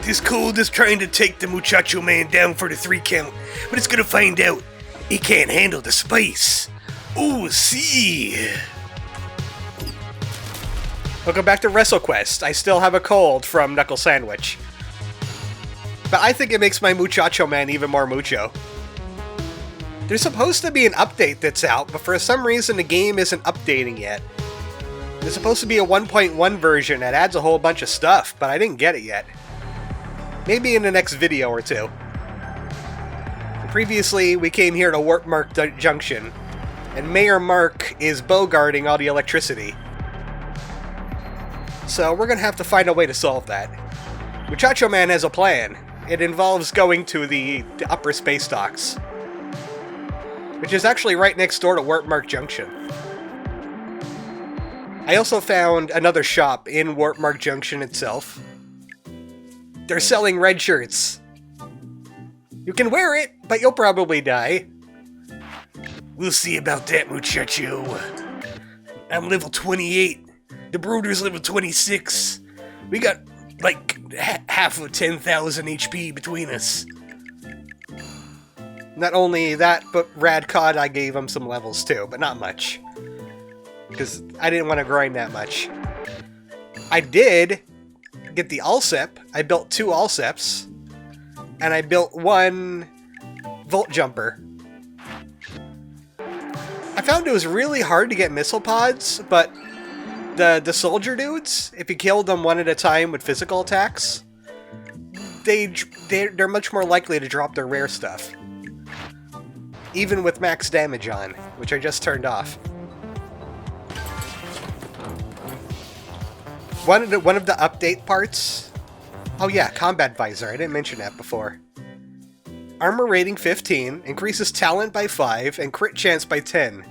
This cold is trying to take the Muchacho Man down for the 3 count, but it's gonna find out he can't handle the spice. Oh, see. Welcome back to WrestleQuest. I still have a cold from Knuckle Sandwich. But I think it makes my Muchacho Man even more mucho. There's supposed to be an update that's out, but for some reason the game isn't updating yet. There's supposed to be a 1.1 version that adds a whole bunch of stuff, but I didn't get it yet. Maybe in the next video or two. Previously, we came here to Warp Mark Junction, and Mayor Mark is bogarting all the electricity. So we're gonna have to find a way to solve that. Muchacho Man has a plan. It involves going to the upper space docks, which is actually right next door to Warp Mark Junction. I also found another shop in Warp Mark Junction itself. They're selling red shirts. You can wear it, but you'll probably die. We'll see about that, muchacho. I'm level 28. The Broder's level 26. We got, like, half of 10,000 HP between us. Not only that, but Rad Cod, I gave him some levels too, but not much. Because I didn't want to grind that much. I did get the Alcep. I built 2 Alceps. And I built 1 Volt Jumper. I found it was really hard to get missile pods, but the soldier dudes, if you killed them one at a time with physical attacks, they're much more likely to drop their rare stuff. Even with max damage on, which I just turned off. One of the update parts... Oh yeah, Combat Visor, I didn't mention that before. Armor rating 15, increases talent by 5, and crit chance by 10.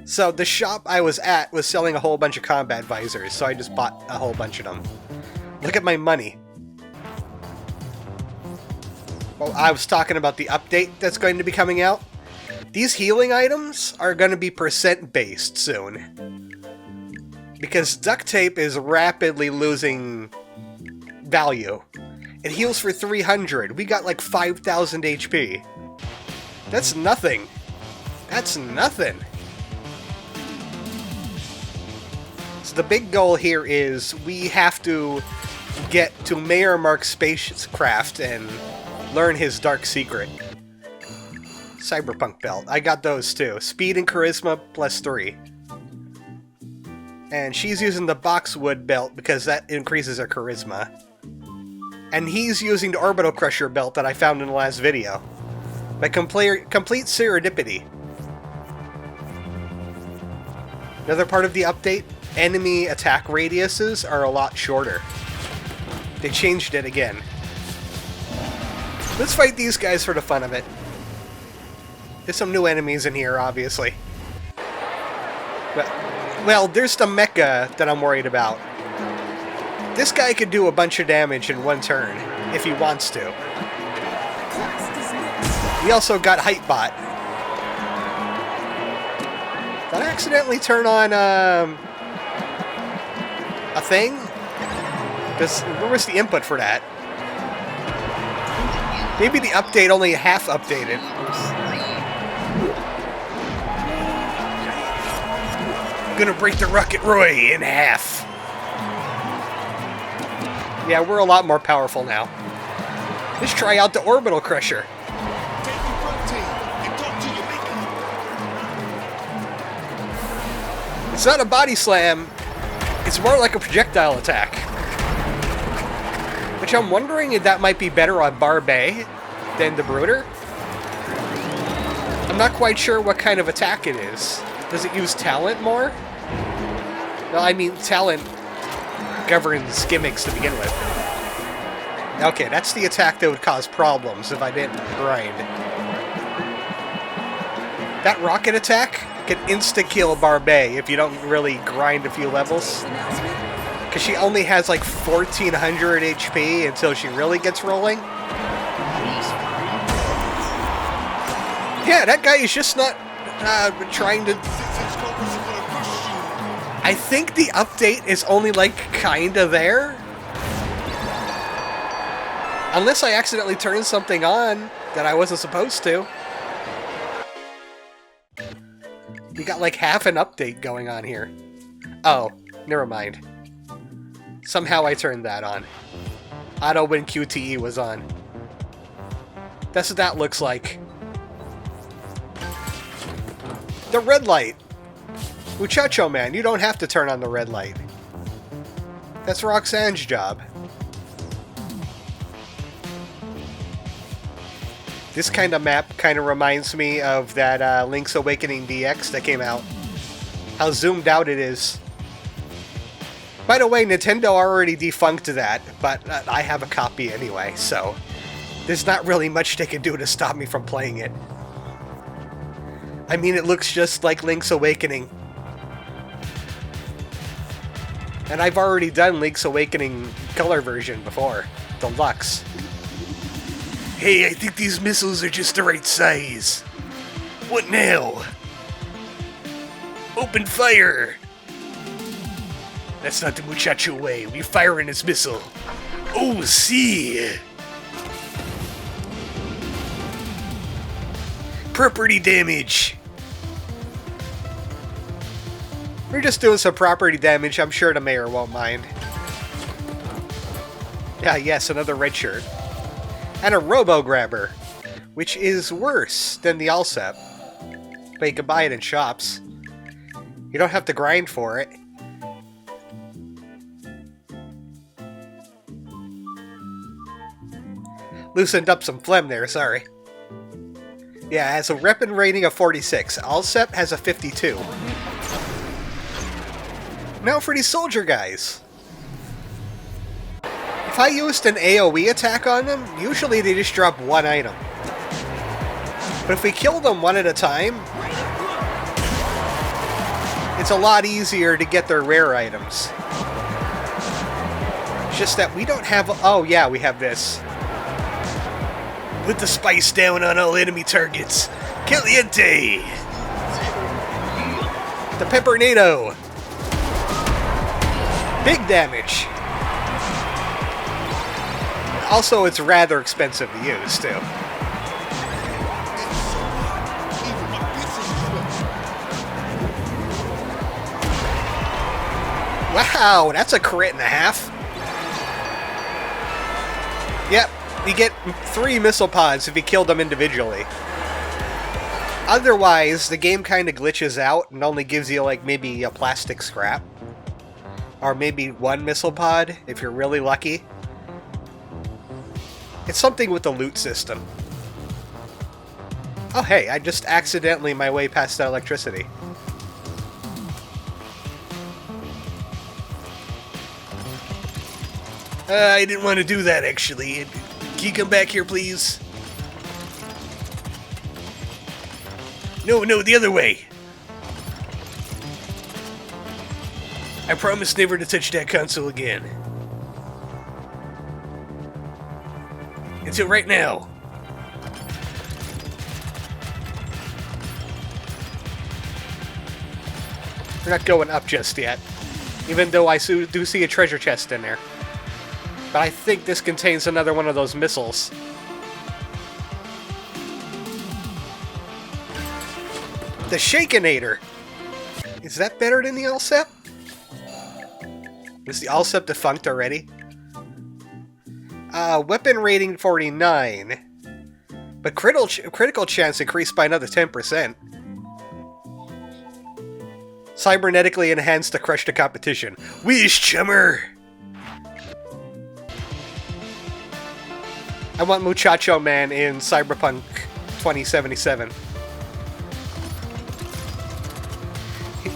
So the shop I was at was selling a whole bunch of Combat Visors, so I just bought a whole bunch of them. Look at my money. Well, I was talking about the update that's going to be coming out. These healing items are going to be percent-based soon. Because duct tape is rapidly losing value. It heals for 300. We got like 5,000 HP. That's nothing. That's nothing. So the big goal here is we have to get to Mayor Mark's spacecraft and learn his dark secret. Cyberpunk belt. I got those too. Speed and Charisma plus 3. And she's using the Boxwood belt because that increases her Charisma. And he's using the Orbital Crusher belt that I found in the last video. By complete serendipity. Another part of the update, enemy attack radiuses are a lot shorter. They changed it again. Let's fight these guys for the fun of it. There's some new enemies in here, obviously. Well, there's the mecha that I'm worried about. This guy could do a bunch of damage in one turn, if he wants to. We also got Hypebot. Did I accidentally turn on, a thing? Because where was the input for that? Maybe the update only half updated. Gonna break the Rocket Roy in half. Yeah, we're a lot more powerful now. Let's try out the Orbital Crusher. It's not a body slam. It's more like a projectile attack. Which I'm wondering if that might be better on Barbet than the Brooder. I'm not quite sure what kind of attack it is. Does it use talent more? Well, I mean, talent governs gimmicks to begin with. Okay, that's the attack that would cause problems if I didn't grind. That rocket attack can insta-kill Barbet if you don't really grind a few levels. Because she only has like 1,400 HP until she really gets rolling. Yeah, that guy is just not trying to... I think the update is only like kinda there. Unless I accidentally turned something on that I wasn't supposed to. We got like half an update going on here. Oh, never mind. Somehow I turned that on. Auto when QTE was on. That's what that looks like. The red light! Muchacho Man, you don't have to turn on the red light. That's Roxanne's job. This kind of map kind of reminds me of that Link's Awakening DX that came out. How zoomed out it is. By the way, Nintendo already defunked that, but I have a copy anyway, so there's not really much they can do to stop me from playing it. I mean, it looks just like Link's Awakening. And I've already done Link's Awakening color version before. Deluxe. Hey, I think these missiles are just the right size. What now? Open fire! That's not the Muchacho way. We fire in his missile. Oh, see! Property damage! We're just doing some property damage. I'm sure the mayor won't mind. Yeah, yes, another red shirt. And a robo-grabber, which is worse than the Alsep. But you can buy it in shops. You don't have to grind for it. Loosened up some phlegm there, sorry. Yeah, it has a weapon rating of 46. Alsep has a 52. Now for these soldier guys. If I used an AoE attack on them, usually they just drop one item. But if we kill them one at a time, it's a lot easier to get their rare items. It's just that we don't have... Oh yeah, we have this. Put the spice down on all enemy targets. Caliente! The Peppernado! Big damage! Also, it's rather expensive to use, too. Wow, that's a crit and a half. Yep, you get 3 missile pods if you kill them individually. Otherwise, the game kind of glitches out and only gives you, like, maybe a plastic scrap. Or maybe 1 missile pod, if you're really lucky. It's something with the loot system. Oh hey, I just accidentally my way past that electricity. I didn't want to do that, actually. Can you come back here, please? No, the other way. I promise never to touch that console again. Until right now. We're not going up just yet. Even though I do see a treasure chest in there. But I think this contains another one of those missiles. The Shakenator! Is that better than the Alsep? Was the Alsep defunct already? Weapon rating 49. But critical chance increased by another 10%. Cybernetically enhanced to crush the competition. Wish, chummer! I want Muchacho Man in Cyberpunk 2077.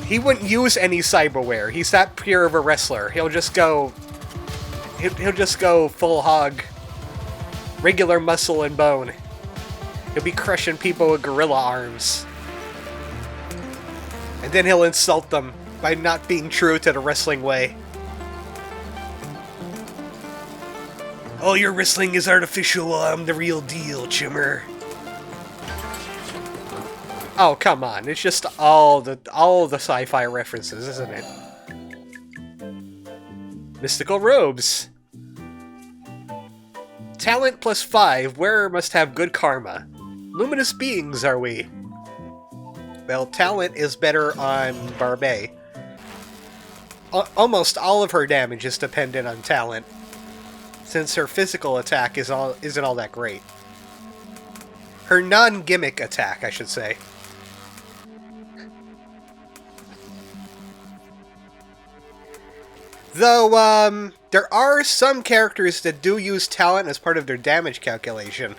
He wouldn't use any cyberware. He's that pure of a wrestler. He'll just go full hog. Regular muscle and bone. He'll be crushing people with gorilla arms. And then he'll insult them by not being true to the wrestling way. All your wrestling is artificial, I'm the real deal, chummer. Oh, come on. It's just all the sci-fi references, isn't it? Mystical robes. Talent plus 5. Wearer must have good karma. Luminous beings, are we? Well, talent is better on Barbet. Almost all of her damage is dependent on talent, since her physical attack isn't all that great. Her non-gimmick attack, I should say. Though, there are some characters that do use talent as part of their damage calculation.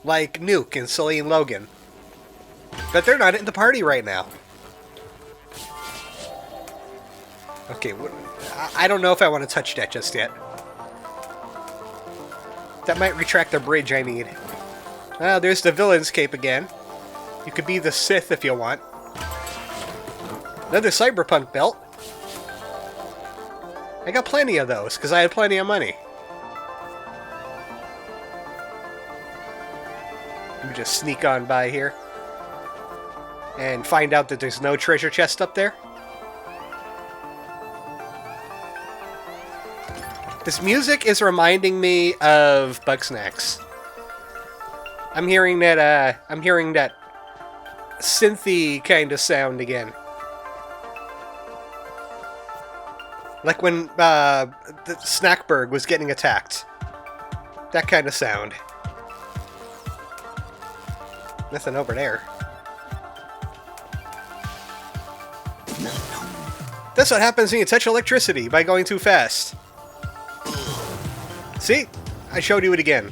Like Nuke and Celine Logan. But they're not in the party right now. Okay, I don't know if I want to touch that just yet. That might retract the bridge I need. Ah, there's the villain's cape again. You could be the Sith if you want. Another cyberpunk belt. I got plenty of those, because I had plenty of money. Let me just sneak on by here. And find out that there's no treasure chest up there. This music is reminding me of Bugsnax. I'm hearing that synthy kind of sound again. Like when the Snackberg was getting attacked. That kind of sound. Nothing over there. That's what happens when you touch electricity by going too fast. See? I showed you it again.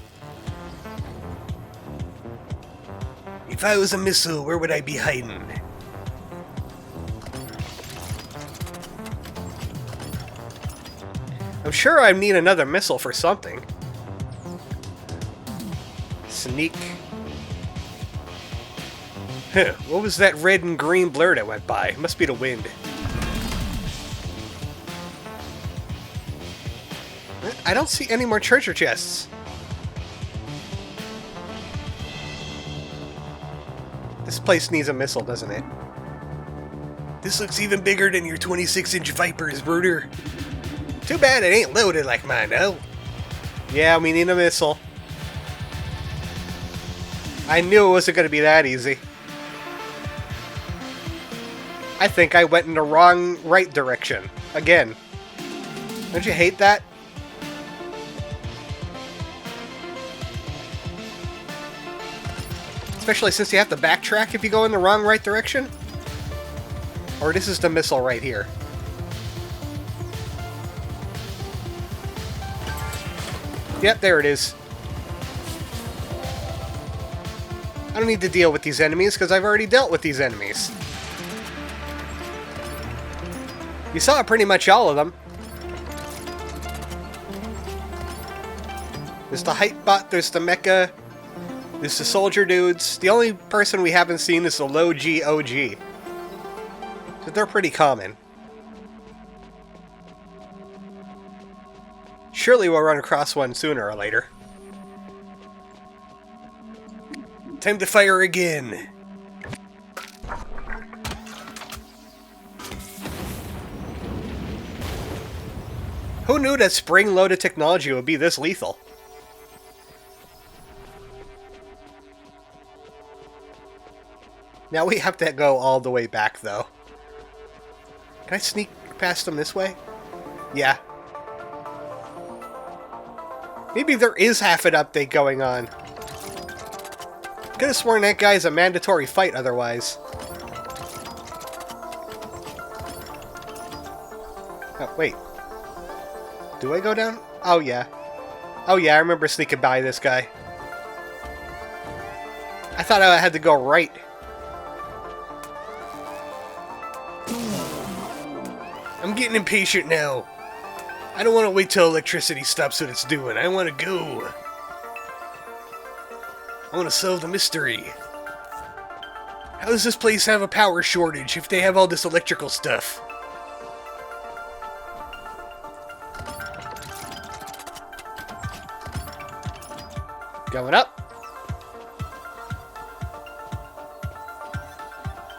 If I was a missile, where would I be hiding? I'm sure I need another missile for something. Sneak. Huh, what was that red and green blur that went by? It must be the wind. I don't see any more treasure chests. This place needs a missile, doesn't it? This looks even bigger than your 26-inch Vipers, Bruder. Too bad it ain't loaded like mine, though. Yeah, we need a missile. I knew it wasn't going to be that easy. I think I went in the wrong right direction. Again. Don't you hate that? Especially since you have to backtrack if you go in the wrong right direction. Or this is the missile right here. Yep, there it is. I don't need to deal with these enemies because I've already dealt with these enemies. You saw pretty much all of them. There's the hype bot, there's the mecha, there's the soldier dudes. The only person we haven't seen is the low G OG. So they're pretty common. Surely we'll run across one sooner or later. Time to fire again. Who knew that spring-loaded technology would be this lethal? Now we have to go all the way back, though. Can I sneak past them this way? Yeah. Maybe there is half an update going on. Could have sworn that guy's a mandatory fight otherwise. Oh, wait. Do I go down? Oh, yeah. Oh, yeah, I remember sneaking by this guy. I thought I had to go right. I'm getting impatient now. I don't want to wait till electricity stops what it's doing. I want to go. I want to solve the mystery. How does this place have a power shortage if they have all this electrical stuff? Going up.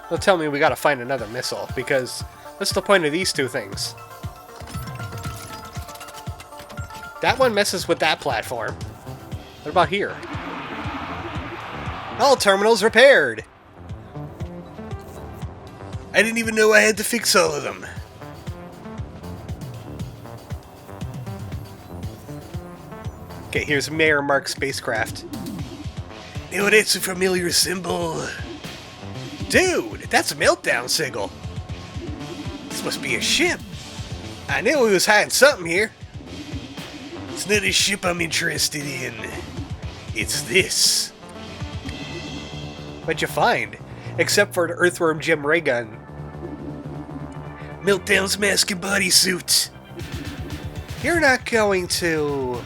Don't tell me we gotta find another missile, because what's the point of these two things? That one messes with that platform. What about here? All terminals repaired! I didn't even know I had to fix all of them. Okay, here's Mayor Mark's spacecraft. Now that's a familiar symbol. Dude, that's a meltdown signal. This must be a ship. I knew he was hiding something here. It's not a ship I'm interested in. It's this. What'd you find? Except for the Earthworm Jim ray gun. Meltdown's mask and bodysuit. You're not going to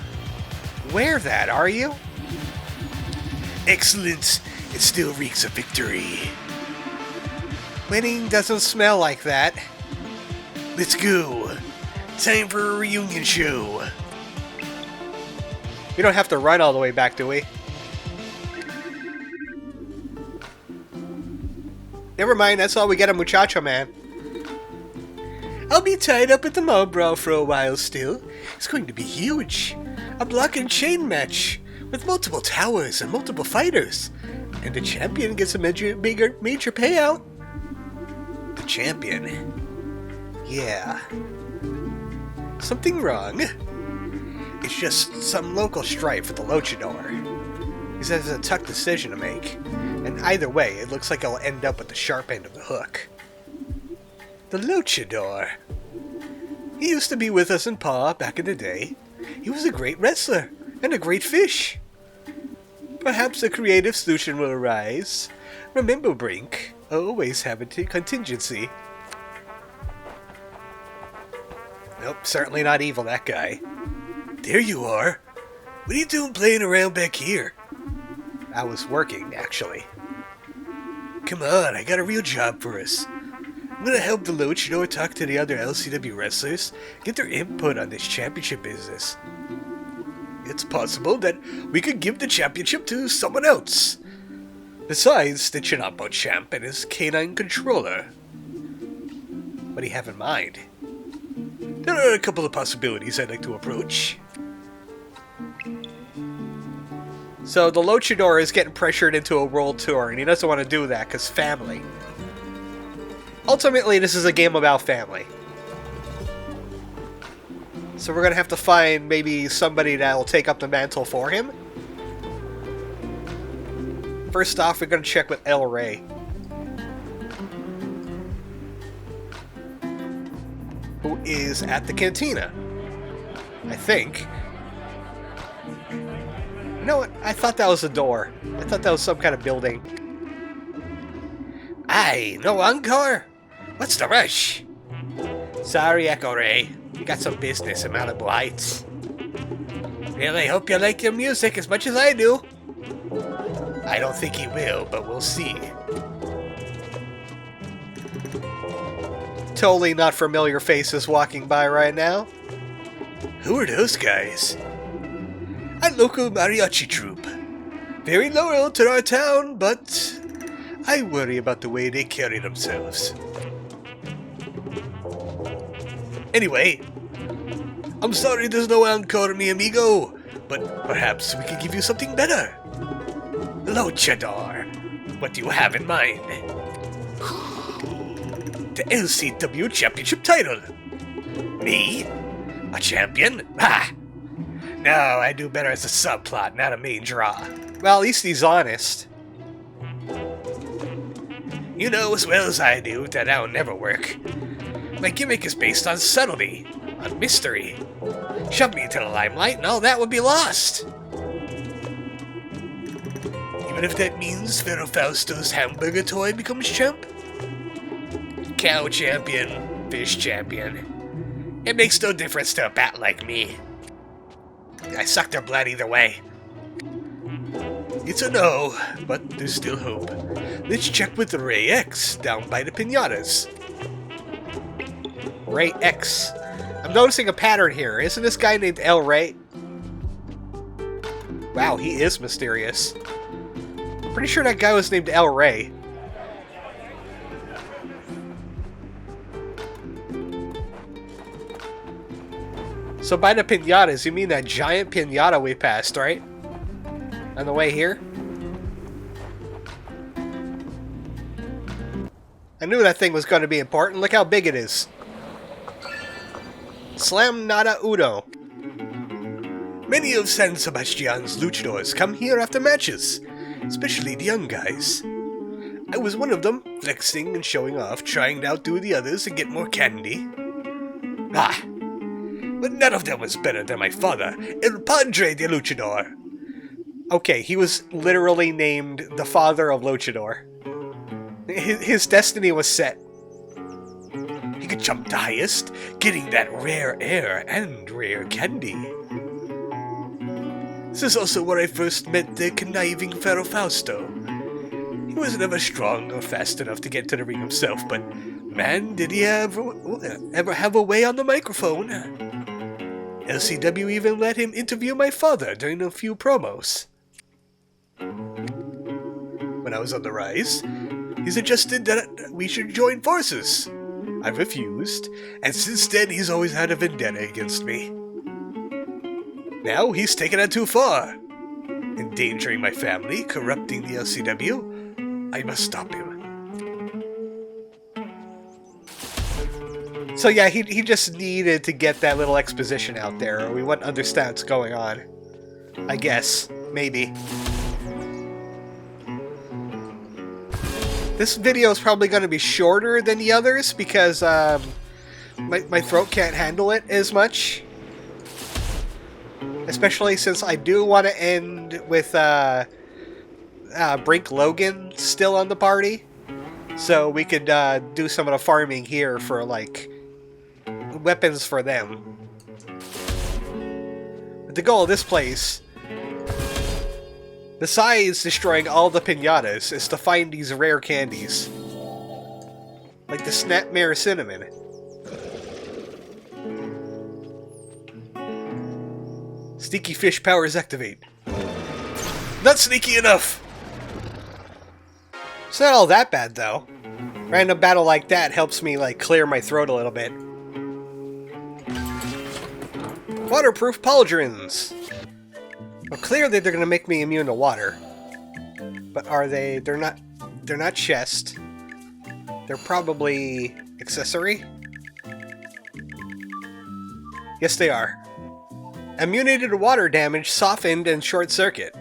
wear that, are you? Excellent. It still reeks of victory. Winning doesn't smell like that. Let's go. Time for a reunion show. We don't have to run all the way back, do we? Never mind, that's all we get of Muchacho Man. I'll be tied up at the mob brawl for a while still. It's going to be huge. A block and chain match with multiple towers and multiple fighters. And the champion gets a major payout. The champion? Yeah. Something wrong? It's just some local strife with the luchador. He says it's a tough decision to make. And either way, it looks like it'll end up at the sharp end of the hook. The luchador. He used to be with us in Paw back in the day. He was a great wrestler and a great fish. Perhaps a creative solution will arise. Remember, Brink, always have a contingency. Nope, certainly not evil, that guy. There you are. What are you doing playing around back here? I was working, actually. Come on, I got a real job for us. I'm gonna help the luchador talk to the other LCW wrestlers, get their input on this championship business. It's possible that we could give the championship to someone else. Besides the Chinapo champ and his canine controller. What do you have in mind? There are a couple of possibilities I'd like to approach. So the luchador is getting pressured into a world tour, and he doesn't want to do that because family. Ultimately, this is a game about family. So we're going to have to find maybe somebody that will take up the mantle for him. First off, we're going to check with El Rey. Who is at the cantina. I think. You know what? I thought that was a door. I thought that was some kind of building. Aye, no encore? What's the rush? Sorry, Echo Ray. We got some business in Malibu Heights. Well, I hope you like your music as much as I do. I don't think he will, but we'll see. Totally not familiar faces walking by right now. Who are those guys? A local mariachi troupe. Very loyal to our town, but I worry about the way they carry themselves. Anyway, I'm sorry there's no encore, mi amigo, but perhaps we could give you something better. Luchador, what do you have in mind? The LCW Championship title. Me? A champion? Ha! No, I do better as a subplot, not a main draw. Well, at least he's honest. You know as well as I do that that'll never work. My gimmick is based on subtlety, on mystery. Shove me into the limelight and all that would be lost. Even if that means Pharaoh Fausto's hamburger toy becomes champ? Cow champion, fish champion. It makes no difference to a bat like me. I suck their blood either way. It's a no, but there's still hope. Let's check with Ray X down by the pinatas. Ray X. I'm noticing a pattern here. Isn't this guy named El Rey? Wow, he is mysterious. Pretty sure that guy was named El Rey. So by the pinatas, you mean that giant pinata we passed, right? On the way here? I knew that thing was going to be important. Look how big it is. Slam Nada Uno. Many of San Sebastian's luchadors come here after matches, especially the young guys. I was one of them, flexing and showing off, trying to outdo the others and get more candy. Ah! But none of them was better than my father, El Padre de Luchador. Okay, he was literally named the father of Luchador. His destiny was set. He could jump the highest, getting that rare air and rare candy. This is also where I first met the conniving Pharaoh Fausto. He was never strong or fast enough to get to the ring himself, but man, did he ever have a way on the microphone. LCW even let him interview my father during a few promos. When I was on the rise, he suggested that we should join forces. I refused, and since then he's always had a vendetta against me. Now he's taken it too far. Endangering my family, corrupting the LCW, I must stop him. So yeah, he just needed to get that little exposition out there, or we wouldn't understand what's going on. I guess. Maybe. This video is probably going to be shorter than the others because my throat can't handle it as much. Especially since I do want to end with Brink Logan still on the party. So we could do some of the farming here for, like, weapons for them. But the goal of this place, besides destroying all the piñatas, is to find these rare candies. Like the Snapmare Cinnamon. Sneaky fish powers activate. Not sneaky enough! It's not all that bad, though. Random battle like that helps me, like, clear my throat a little bit. Waterproof pauldrons! Well, clearly they're gonna make me immune to water. But are they? They're not chest. They're probably accessory? Yes, they are. Immunity to water damage, softened, and short circuit.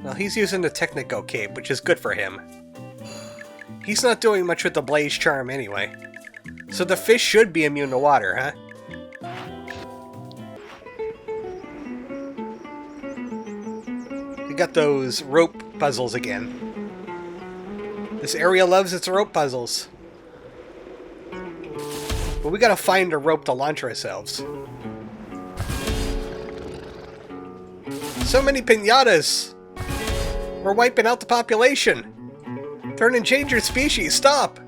Well, he's using the Technico cape, which is good for him. He's not doing much with the Blaze Charm anyway. So the fish should be immune to water, huh? We got those rope puzzles again. This area loves its rope puzzles. But we gotta find a rope to launch ourselves. So many piñatas! We're wiping out the population! They're an endangered species, stop!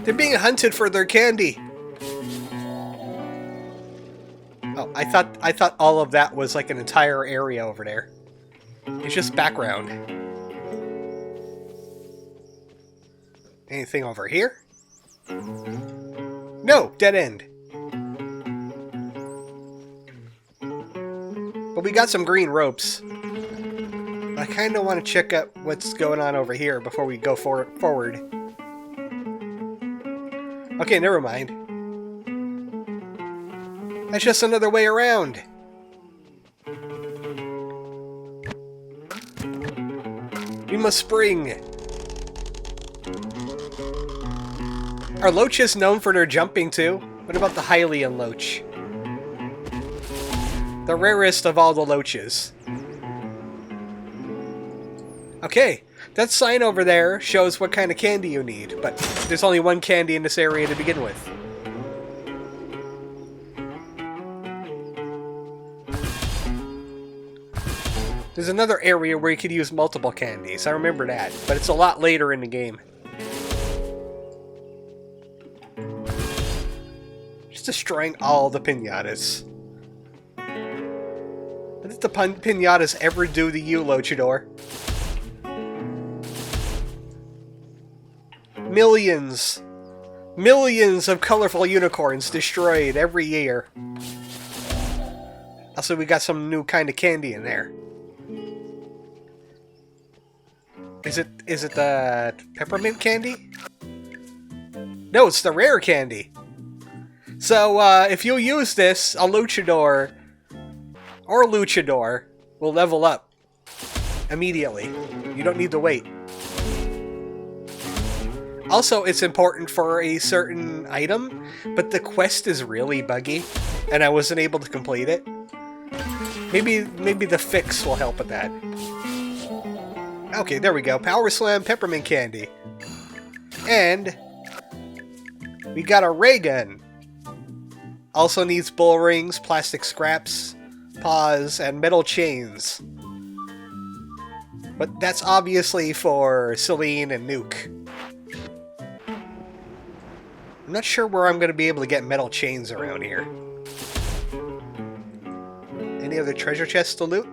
They're being hunted for their candy! Oh, I thought all of that was like an entire area over there. It's just background. Anything over here? No! Dead end. But we got some green ropes. I kind of want to check out what's going on over here before we go forward. Okay, never mind. That's just another way around. We must spring. Are loaches known for their jumping too? What about the Hylian loach? The rarest of all the loaches. Okay, that sign over there shows what kind of candy you need, but there's only one candy in this area to begin with. There's another area where you could use multiple candies, I remember that, but it's a lot later in the game. Just destroying all the piñatas. What did the piñatas ever do to you, Luchador? Millions of colorful unicorns destroyed every year. Also, we got some new kind of candy in there. Is it the peppermint candy? No, it's the rare candy. So, if you use this, a luchador or luchador will level up immediately. You don't need to wait. Also, it's important for a certain item, but the quest is really buggy, and I wasn't able to complete it. Maybe the fix will help with that. Okay, there we go. Power Slam Peppermint Candy. And we got a ray gun. Also needs bull rings, plastic scraps, paws, and metal chains. But that's obviously for Celine and Nuke. I'm not sure where I'm going to be able to get metal chains around here. Any other treasure chests to loot?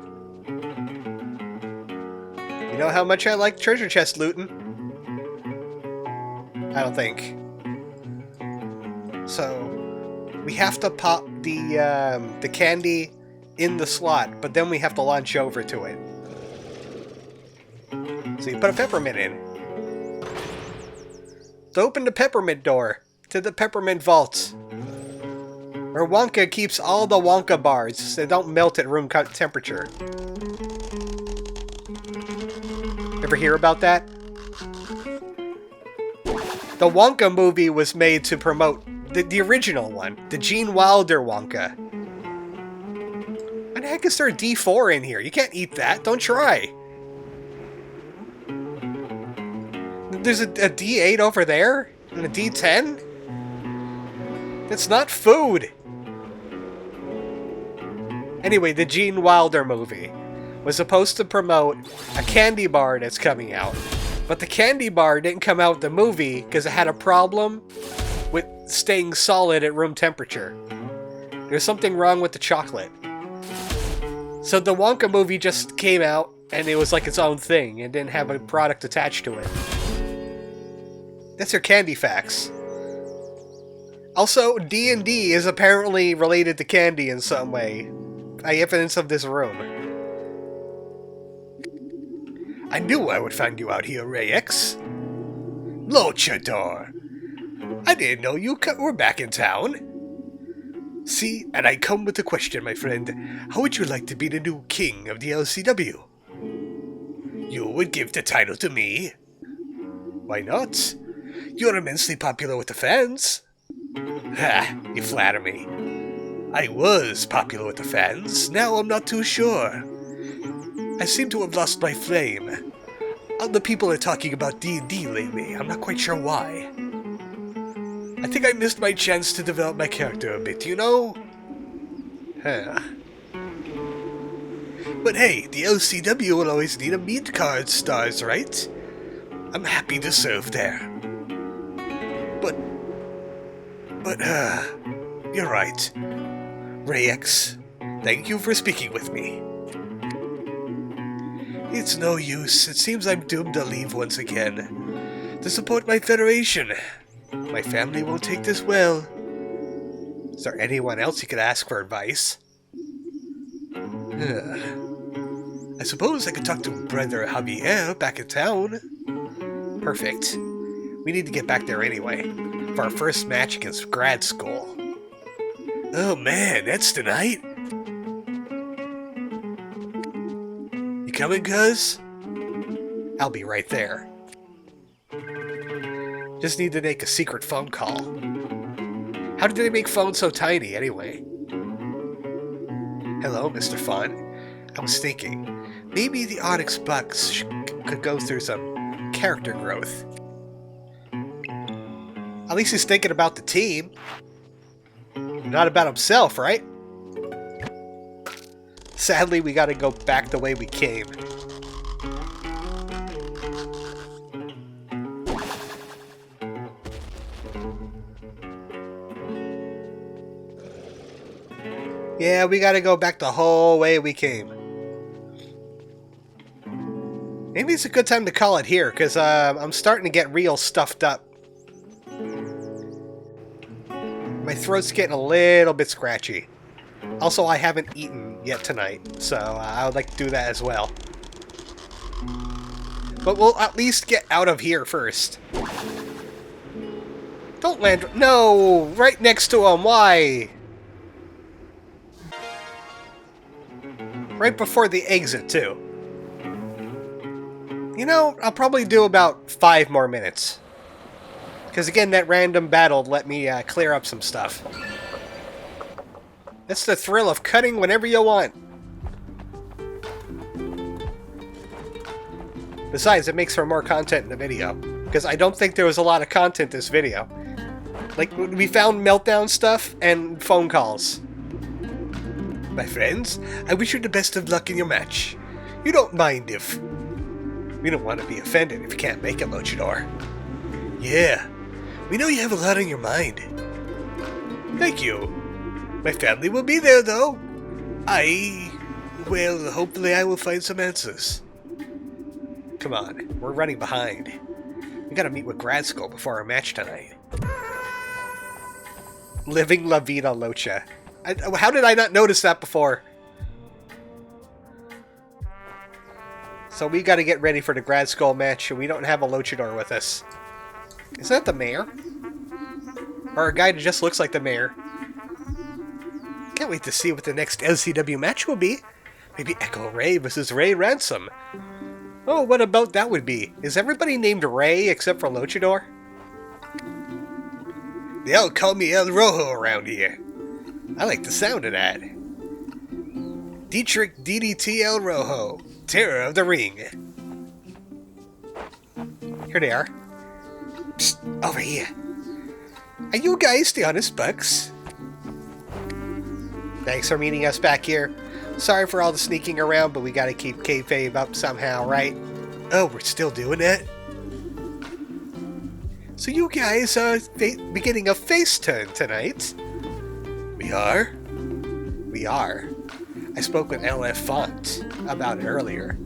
You know how much I like treasure chest looting? I don't think. So, we have to pop the candy in the slot, but then we have to launch over to it. So you put a peppermint in. To open the peppermint door to the peppermint vault, where Wonka keeps all the Wonka bars so they don't melt at room temperature. Ever hear about that? The Wonka movie was made to promote the original one, the Gene Wilder Wonka. What the heck is there a D4 in here? You can't eat that. Don't try. There's a D8 over there? And a D10? That's not food! Anyway, the Gene Wilder movie was supposed to promote a candy bar that's coming out. But the candy bar didn't come out with the movie because it had a problem with staying solid at room temperature. There's something wrong with the chocolate. So the Wonka movie just came out and it was like its own thing and didn't have a product attached to it. That's your candy facts. Also, D&D is apparently related to candy in some way. By evidence of this room. I knew I would find you out here, Ray X. Luchador. I didn't know you were back in town. See, and I come with a question, my friend. How would you like to be the new king of the LCW? You would give the title to me. Why not? You're immensely popular with the fans. Ha, you flatter me. I was popular with the fans, now I'm not too sure. I seem to have lost my flame. Other people are talking about D&D lately, I'm not quite sure why. I think I missed my chance to develop my character a bit, you know? Huh. But hey, the LCW will always need a meat card stars, right? I'm happy to serve there. But, you're right. Ray X, thank you for speaking with me. It's no use. It seems I'm doomed to leave once again. To support my federation. My family won't take this well. Is there anyone else you could ask for advice? I suppose I could talk to Brother Javier back in town. Perfect. We need to get back there anyway. For our first match against grad school. Oh man, that's tonight? You coming, cuz? I'll be right there. Just need to make a secret phone call. How did they make phones so tiny, anyway? Hello, Mr. Fun. I was thinking, maybe the Onyx Bucks could go through some character growth. At least he's thinking about the team. Not about himself, right? Sadly, we gotta go back the way we came. Yeah, we gotta go back the whole way we came. Maybe it's a good time to call it here, because I'm starting to get real stuffed up. My throat's getting a little bit scratchy. Also, I haven't eaten yet tonight, so I would like to do that as well. But we'll at least get out of here first. Don't land... No! Right next to him, why? Right before the exit, too. You know, I'll probably do about 5 more minutes. Because again, that random battle let me clear up some stuff. That's the thrill of cutting whenever you want. Besides, it makes for more content in the video. Because I don't think there was a lot of content this video. Like, we found meltdown stuff and phone calls. My friends, I wish you the best of luck in your match. You don't mind if... We don't want to be offended if you can't make it, Luchador. Yeah, we know you have a lot on your mind. Thank you. My family will be there, though. Well, hopefully I will find some answers. Come on, we're running behind. We gotta meet with Grad School before our match tonight. Living La Vida Locha. How did I not notice that before? So we gotta get ready for the Grad School match, and we don't have a Luchador with us. Is that the mayor? Or a guy that just looks like the mayor? Can't wait to see what the next LCW match will be. Maybe Echo Ray versus Ray Ransom. Oh, what about that would be? Is everybody named Ray except for Luchador? They all call me El Rojo around here. I like the sound of that. Dietrich DDT El Rojo, Terror of the Ring. Here they are. Psst, over here. Are you guys the Honest Bucks? Thanks for meeting us back here. Sorry for all the sneaking around, but we gotta keep kayfabe up somehow, right? Oh, we're still doing it? So you guys are beginning a face turn tonight? We are? We are. I spoke with LF Font about it earlier.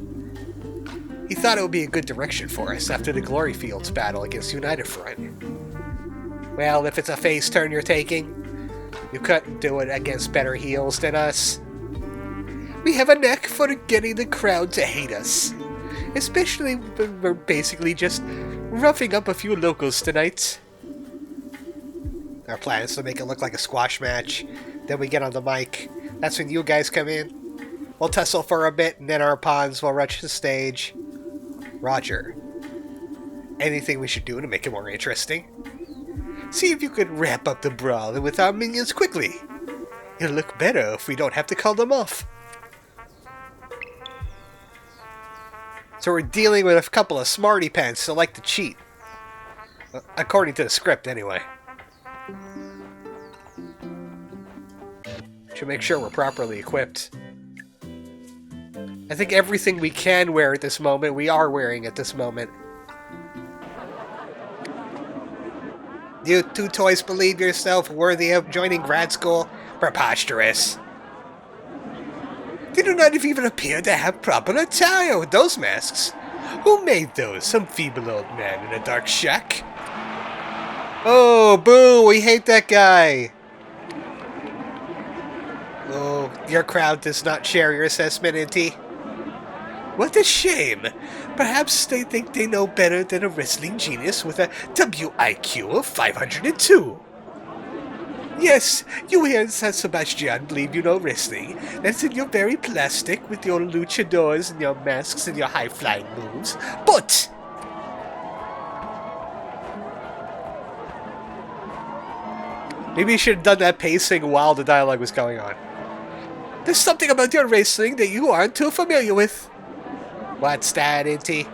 He thought it would be a good direction for us after the Glory Fields battle against United Front. Well, if it's a face turn you're taking, you couldn't do it against better heels than us. We have a knack for getting the crowd to hate us. Especially when we're basically just roughing up a few locals tonight. Our plan is to make it look like a squash match. Then we get on the mic. That's when you guys come in. We'll tussle for a bit, and then our pawns will rush the stage. Roger. Anything we should do to make it more interesting? See if you could wrap up the brawl with our minions quickly. It'll look better if we don't have to call them off. So we're dealing with a couple of smarty pants that like to cheat. According to the script, anyway. Should make sure we're properly equipped. I think everything we can wear at this moment, we are wearing at this moment. You two toys believe yourself worthy of joining grad school? Preposterous. They do not even appear to have proper attire with those masks. Who made those? Some feeble old man in a dark shack? Oh, boo! We hate that guy! Oh, your crowd does not share your assessment, Inti. What a shame. Perhaps they think they know better than a wrestling genius with a WIQ of 502. Yes, you here in San Sebastian believe you know wrestling. That's in your very plastic with your luchadors and your masks and your high-flying moves. But... maybe you should have done that pacing while the dialogue was going on. There's something about your wrestling that you aren't too familiar with. What's that, Inti?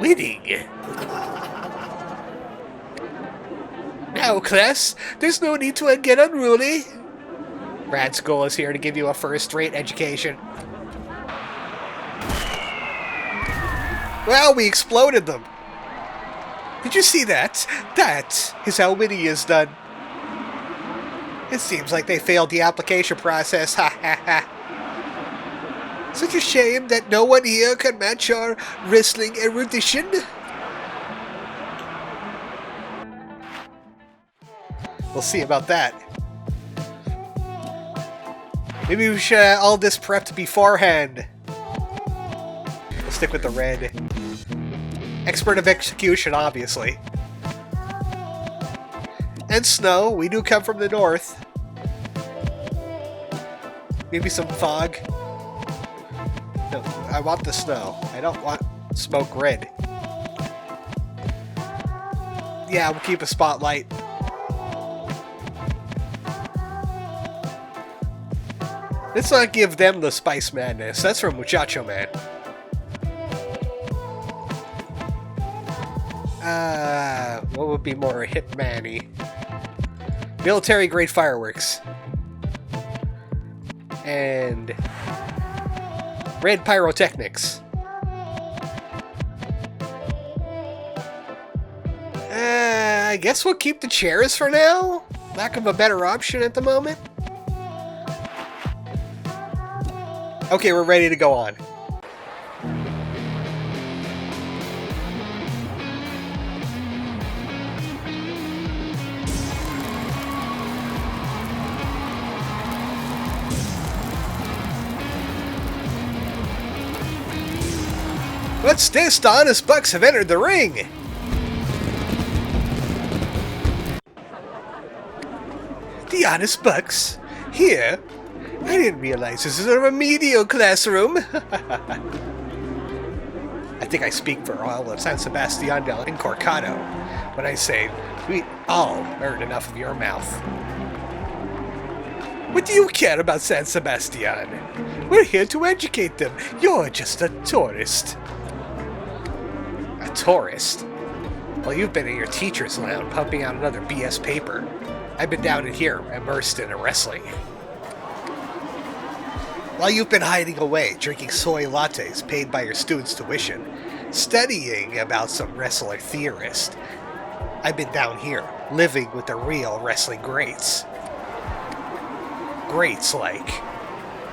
Winning. Now, class, there's no need to get unruly. Grad School is here to give you a first-rate education. Well, we exploded them. Did you see that? That is how winning is done. It seems like they failed the application process, ha ha ha. Such a shame that no one here can match our wrestling erudition. We'll see about that. Maybe we should have all this prepped beforehand. We'll stick with the red. Expert of execution, obviously. And snow. We do come from the north. Maybe some fog. No, I want the snow. I don't want smoke red. Yeah, we'll keep a spotlight. Let's not give them the spice madness. That's from Muchacho Man. What would be more hip man-y? Military grade fireworks. And red pyrotechnics. I guess we'll keep the chairs for now. Lack of a better option at the moment. Okay, we're ready to go on. What's this? The honest bucks have entered the ring! The honest bucks? Here? I didn't realize this is a remedial classroom. I think I speak for all of San Sebastian del Incorcado when I say we all heard enough of your mouth. What do you care about San Sebastian? We're here to educate them. You're just a tourist. A tourist? Well, you've been in your teacher's lounge pumping out another BS paper. I've been down in here, immersed in wrestling. While you've been hiding away, drinking soy lattes paid by your students' tuition, studying about some wrestler theorist, I've been down here, living with the real wrestling greats. Greats like,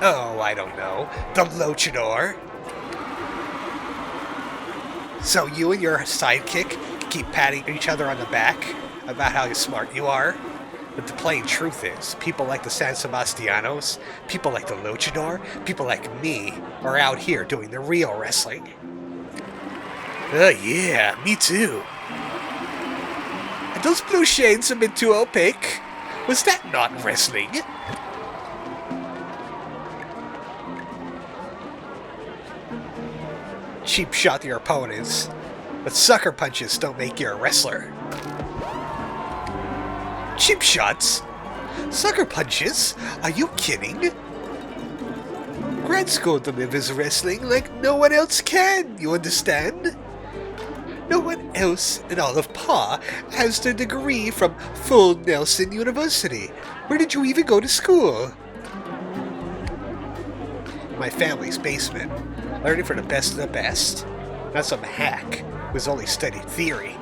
oh, I don't know, the Luchador. So you and your sidekick keep patting each other on the back about how smart you are? But the plain truth is, people like the San Sebastianos, people like the Luchador, people like me, are out here doing the real wrestling. Yeah, me too. Are those blue shades a bit too opaque? Was that not wrestling? Cheap shot to your opponents, but sucker punches don't make you a wrestler. Cheap shots? Sucker punches? Are you kidding? Grad school delivers wrestling like no one else can, you understand? No one else in all of PA has their degree from Full Nelson University. Where did you even go to school? My family's basement, learning from the best of the best. Not some hack who's only studied theory.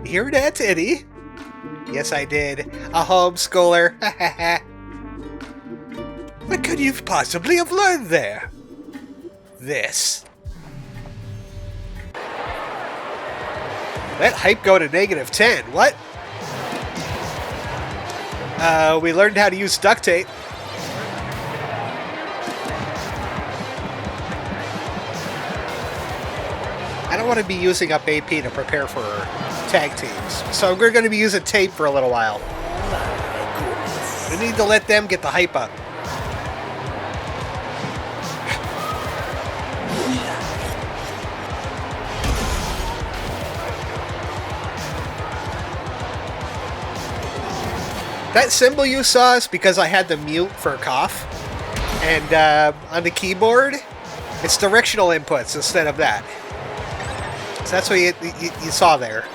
You hear that, Eddie? Yes, I did. A homeschooler. What could you possibly have learned there? This. Let hype go to -10. What? We learned how to use duct tape. I don't want to be using up AP to prepare for tag teams, so we're going to be using tape for a little while. We need to let them get the hype up. That symbol you saw is because I had the mute for a cough, and on the keyboard, it's directional inputs instead of that. So that's what you saw there.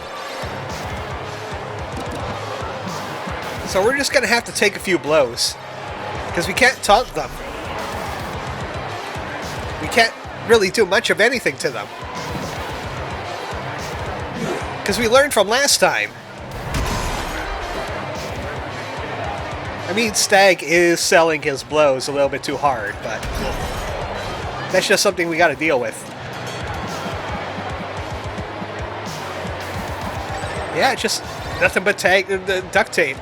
So we're just going to have to take a few blows, because we can't taunt them. We can't really do much of anything to them. Because we learned from last time. I mean, Stag is selling his blows a little bit too hard, but that's just something we got to deal with. Yeah, just nothing but duct tape.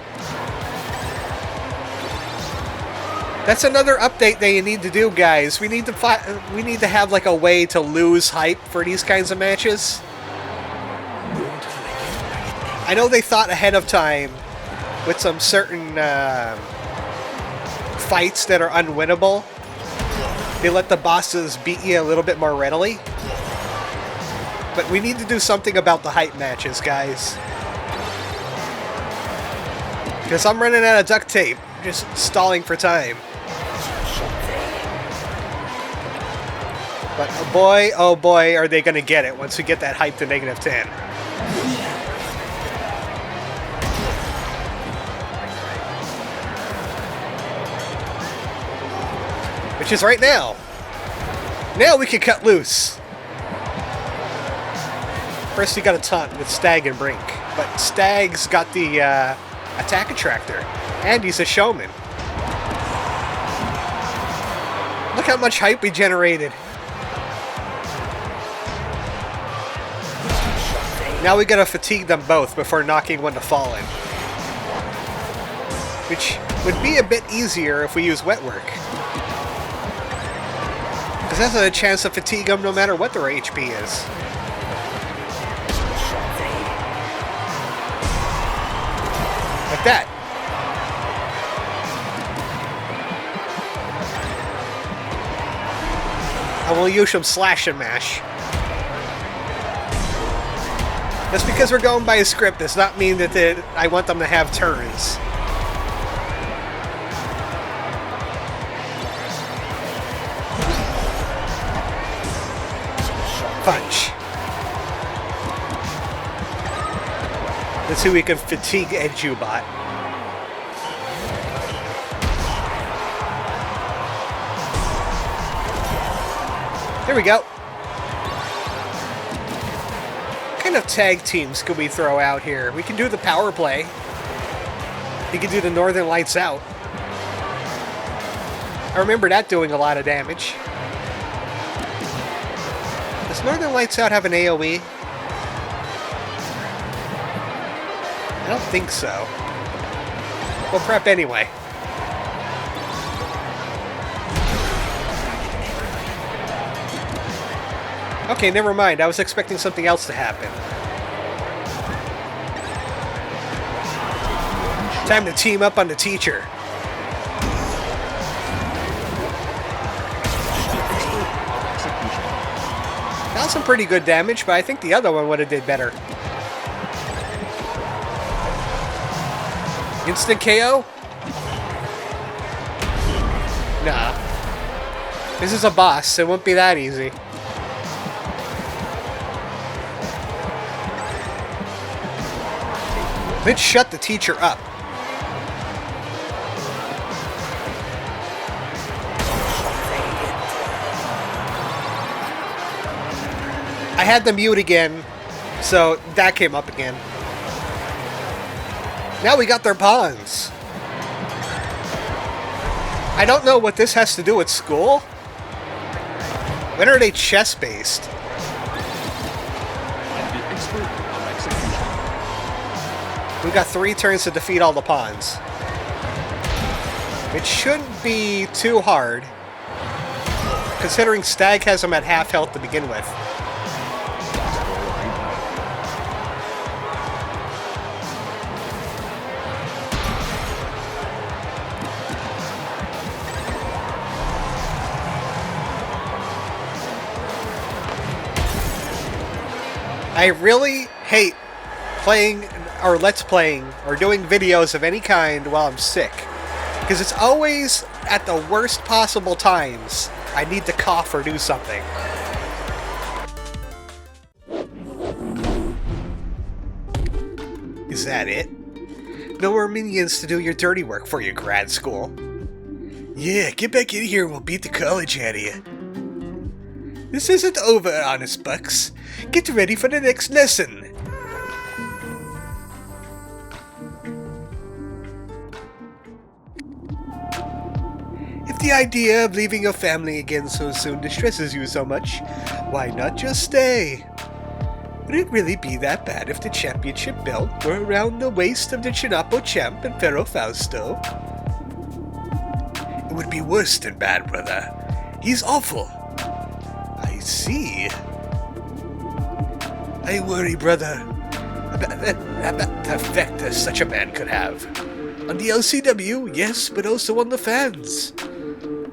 That's another update that you need to do, guys. We need to have like a way to lose hype for these kinds of matches. I know they thought ahead of time with some certain fights that are unwinnable. They let the bosses beat you a little bit more readily. But we need to do something about the hype matches, guys. Because I'm running out of duct tape, just stalling for time. But oh boy, are they going to get it once we get that hype to -10. Which is right now. Now we can cut loose. First you got a taunt with Stag and Brink. But Stag's got the attack attractor. And he's a showman. Look how much hype we generated. Now we gotta fatigue them both before knocking one to fallen. Which would be a bit easier if we use wet work. Because that's a chance to fatigue them no matter what their HP is. Like that. And we'll use some slash and mash. Just because we're going by a script does not mean that I want them to have turns. Punch. Let's see if we can fatigue Edubot. There we go. What kind of tag teams could we throw out here? We can do the power play. We can do the Northern Lights Out. I remember that doing a lot of damage. Does Northern Lights Out have an AoE? I don't think so. We'll prep anyway. Okay, never mind. I was expecting something else to happen. Time to team up on the teacher. That was some pretty good damage, but I think the other one would have did better. Instant KO? Nah. This is a boss. It won't be that easy. Let's shut the teacher up. I had the mute again, so that came up again. Now we got their pawns. I don't know what this has to do with school. When are they chess-based? We've got 3 turns to defeat all the pawns. It shouldn't be too hard, considering Stag has them at half health to begin with. I really hate playing or let's playing or doing videos of any kind while I'm sick, because it's always at the worst possible times I need to cough or do something. Is that it? No more minions to do your dirty work for you, grad school. Yeah, get back in here and we'll beat the college out of you. This isn't over, honest bucks. Get ready for the next lesson. If the idea of leaving your family again so soon distresses you so much, why not just stay? Would it really be that bad if the championship belt were around the waist of the Chinapo champ and Ferro Fausto? It would be worse than bad, brother. He's awful. I see. I worry, brother, about the effect that such a man could have. On the LCW, yes, but also on the fans.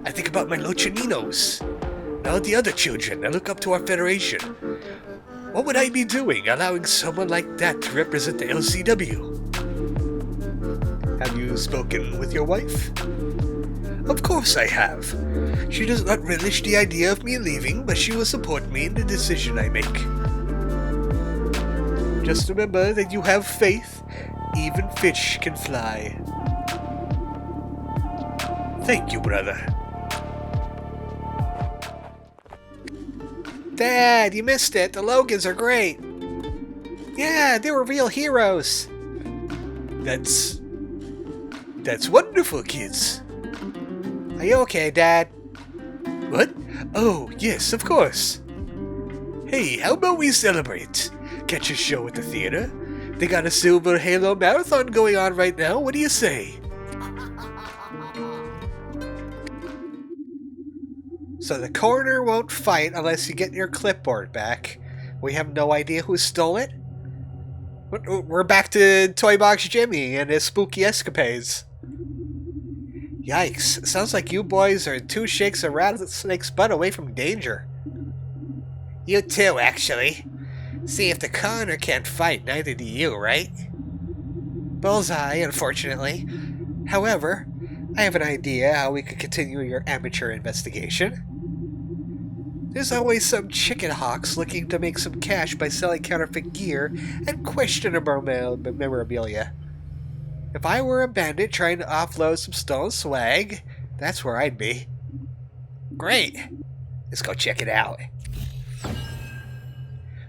I think about my Lochaninos, and all the other children that look up to our federation. What would I be doing allowing someone like that to represent the LCW? Have you spoken with your wife? Of course I have. She does not relish the idea of me leaving, but she will support me in the decision I make. Just remember that you have faith. Even fish can fly. Thank you, brother. Dad, you missed it. The Logans are great. Yeah, they were real heroes. That's wonderful, kids. Are you okay, Dad? What? Oh, yes, of course. Hey, how about we celebrate? Catch a show at the theater? They got a Silver Halo Marathon going on right now. What do you say? So the coroner won't fight unless you get your clipboard back. We have no idea who stole it. We're back to Toy Box Jimmy and his spooky escapades. Yikes, sounds like you boys are 2 shakes a rattlesnake's butt away from danger. You too, actually. See, if the coroner can't fight, neither do you, right? Bullseye, unfortunately. However, I have an idea how we could continue your amateur investigation. There's always some chicken hawks looking to make some cash by selling counterfeit gear and questionable memorabilia. If I were a bandit trying to offload some stolen swag, that's where I'd be. Great. Let's go check it out.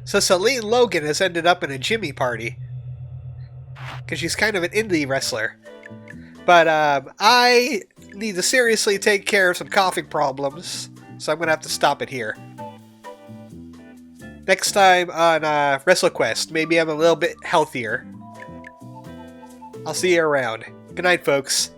So Celine Logan has ended up in a Jimmy party. Because she's kind of an indie wrestler. But I need to seriously take care of some coughing problems, so I'm going to have to stop it here. Next time on WrestleQuest, maybe I'm a little bit healthier. I'll see you around. Good night, folks.